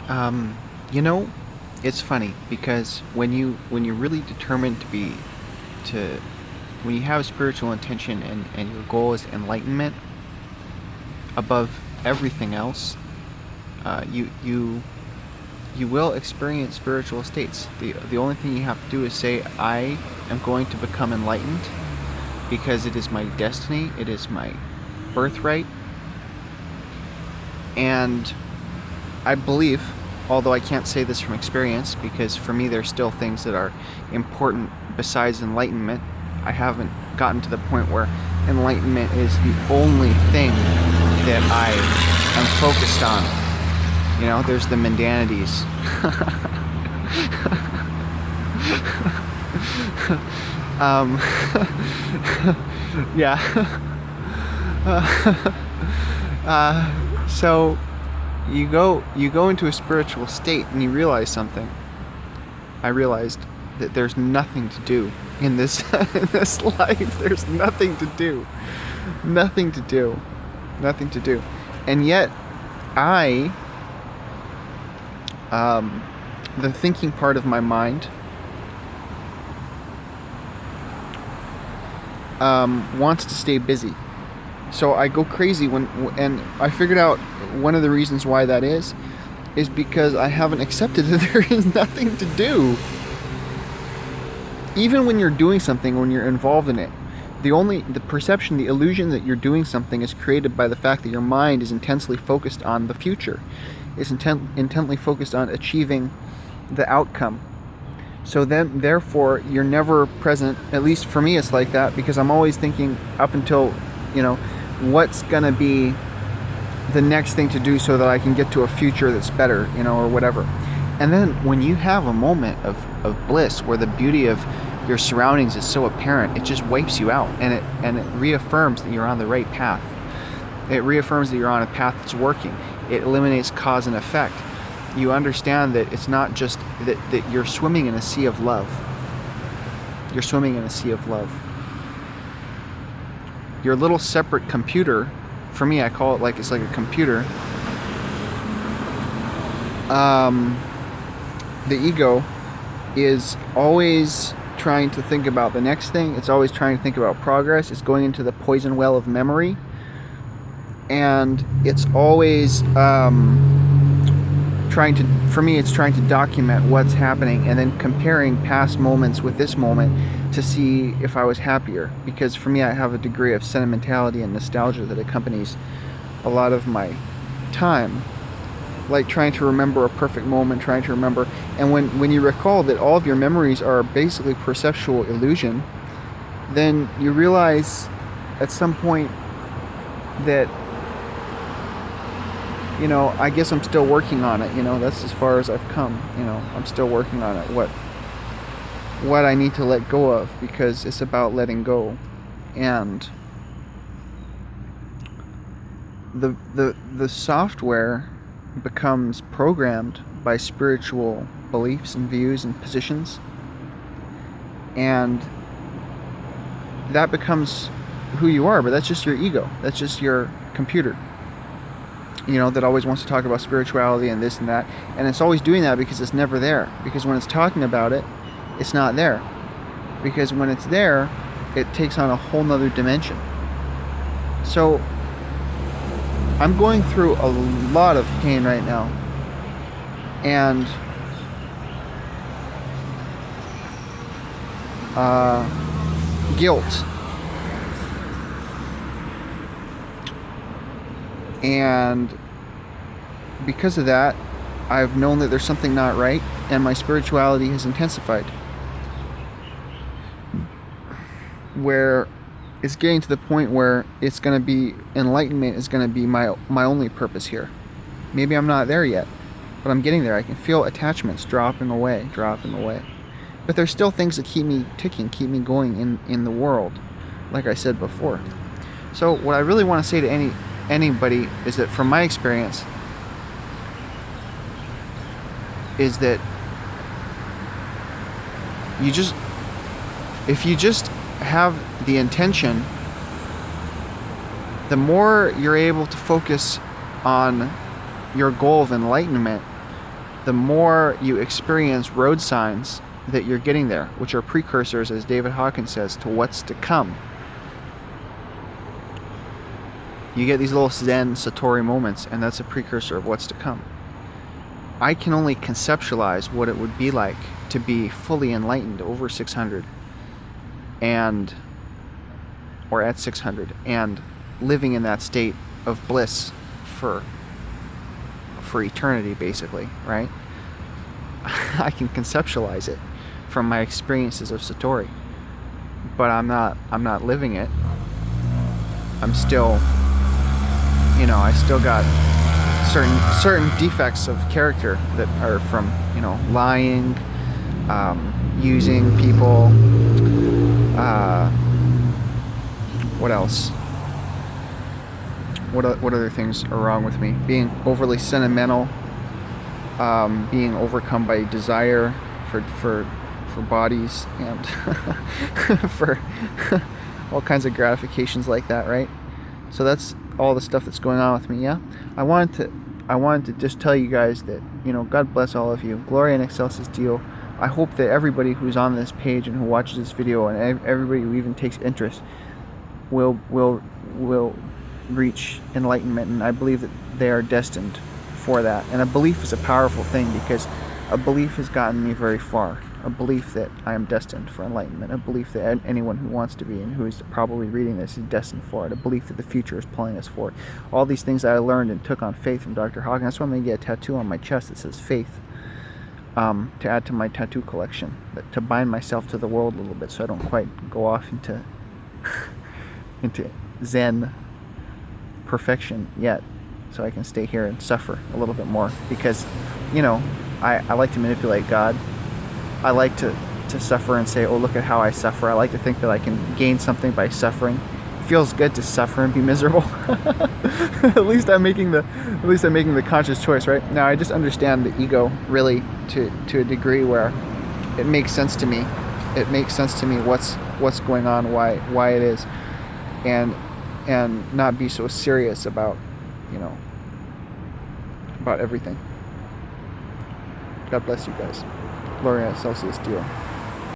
Um, you know, it's funny because when you're really determined to when you have spiritual intention and your goal is enlightenment above everything else, you will experience spiritual states. The only thing you have to do is say, I am going to become enlightened because it is my destiny, it is my birthright, and I believe, although I can't say this from experience, because for me there's still things that are important besides enlightenment. I haven't gotten to the point where enlightenment is the only thing that I am focused on. You know, there's the mundanities. um, yeah. So you go into a spiritual state and you realize something. I realized that there's nothing to do in this in this life. There's nothing to do. Nothing to do. Nothing to do. And yet I the thinking part of my mind wants to stay busy. So I go crazy and I figured out one of the reasons why that is because I haven't accepted that there is nothing to do. Even when you're doing something, when you're involved in it, the perception, the illusion that you're doing something is created by the fact that your mind is intensely focused on the future, is intently focused on achieving the outcome. So then, therefore, you're never present. At least for me, it's like that because I'm always thinking up until, what's gonna be the next thing to do so that I can get to a future that's better, or whatever. And then when you have a moment of bliss where the beauty of your surroundings is so apparent, it just wipes you out and it reaffirms that you're on the right path. It reaffirms that you're on a path that's working. It eliminates cause and effect. You understand that it's not just that you're swimming in a sea of love. You're swimming in a sea of love. Your little separate computer, for me I call it like it's like a computer. The ego is always trying to think about the next thing. It's always trying to think about progress. It's going into the poison well of memory. And it's always it's trying to document what's happening and then comparing past moments with this moment to see if I was happier. Because for me, I have a degree of sentimentality and nostalgia that accompanies a lot of my time. Like trying to remember a perfect moment, trying to remember. And when you recall that all of your memories are basically perceptual illusion, then you realize at some point that I guess I'm still working on it. That's as far as I've come. I'm still working on it. What I need to let go of, because it's about letting go. And the software becomes programmed by spiritual beliefs and views and positions, and that becomes who you are. But that's just your ego. That's just your computer, that always wants to talk about spirituality and this and that. And it's always doing that because it's never there. Because when it's talking about it, it's not there. Because when it's there, it takes on a whole nother dimension. So I'm going through a lot of pain right now. And guilt. And because of that, I've known that there's something not right, and my spirituality has intensified. Where it's getting to the point where it's going to be, enlightenment is going to be my only purpose here. Maybe I'm not there yet, but I'm getting there. I can feel attachments dropping away. But there's still things that keep me ticking, keep me going in the world, like I said before. So what I really want to say to anybody is that from my experience is that if you just have the intention, the more you're able to focus on your goal of enlightenment, the more you experience road signs that you're getting there, which are precursors, as David Hawkins says, to what's to come. You get these little Zen Satori moments, and that's a precursor of what's to come. I can only conceptualize what it would be like to be fully enlightened over 600 or at 600 and living in that state of bliss for eternity, basically, right? I can conceptualize it from my experiences of Satori, but I'm not living it. I'm still, I still got certain defects of character that are from, lying, using people, what else? What other things are wrong with me? Being overly sentimental, being overcome by desire for bodies and for all kinds of gratifications like that, right? So that's all the stuff that's going on with me. Yeah, I wanted to just tell you guys that, God bless all of you. Gloria in Excelsis Deo. I hope that everybody who's on this page and who watches this video, and everybody who even takes interest, will reach enlightenment, and I believe that they are destined for that. And a belief is a powerful thing, because a belief has gotten me very far. A belief that I am destined for enlightenment. A belief that anyone who wants to be and who is probably reading this is destined for it. A belief that the future is pulling us forward. All these things that I learned and took on faith from Dr. Hawkins. That's why I'm going to get a tattoo on my chest that says faith, to add to my tattoo collection, to bind myself to the world a little bit, so I don't quite go off into Zen perfection yet, so I can stay here and suffer a little bit more, because I like to manipulate God. I like to suffer and say, oh, look at how I suffer. I like to think that I can gain something by suffering. It feels good to suffer and be miserable. At least I'm making the conscious choice, right? Now I just understand the ego really to a degree where it makes sense to me. It makes sense to me what's going on, why it is, and not be so serious about about everything. God bless you guys. Gloria Celsius Deo.